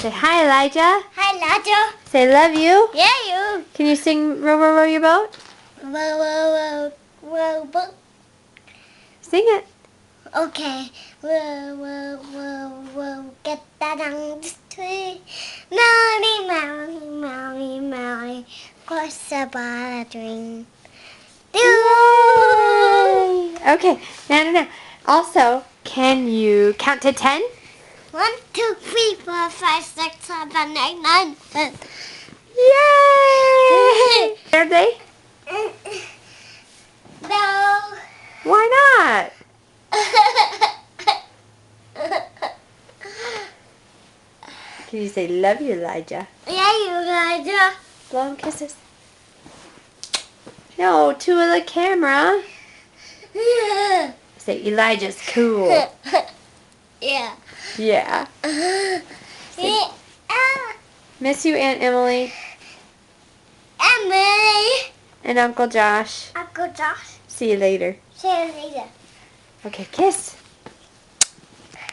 Say hi, Elijah. Hi, Elijah. Say love you. Yeah, you. Can you sing row, row, row your boat? Whoa, whoa, whoa, whoa. Sing it. Okay. Whoa, whoa, whoa, whoa. Get that on the tree. Mounty, mounty, mounty, mounty. Cross about a dream. Yay! Okay, now. Also, can you count to 10? 1, 2, 3, 4, 5, 6, 7, 8, 9, 10. Yay! Are they? No. Why not? Can you say love you, Elijah? Yeah, you, Elijah. Blow him kisses. No, to the camera. Say Elijah's cool. Yeah. Yeah. Yeah. Miss you, Aunt Emily. Emily. And Uncle Josh. Uncle Josh. See you later. See you later. Okay, kiss.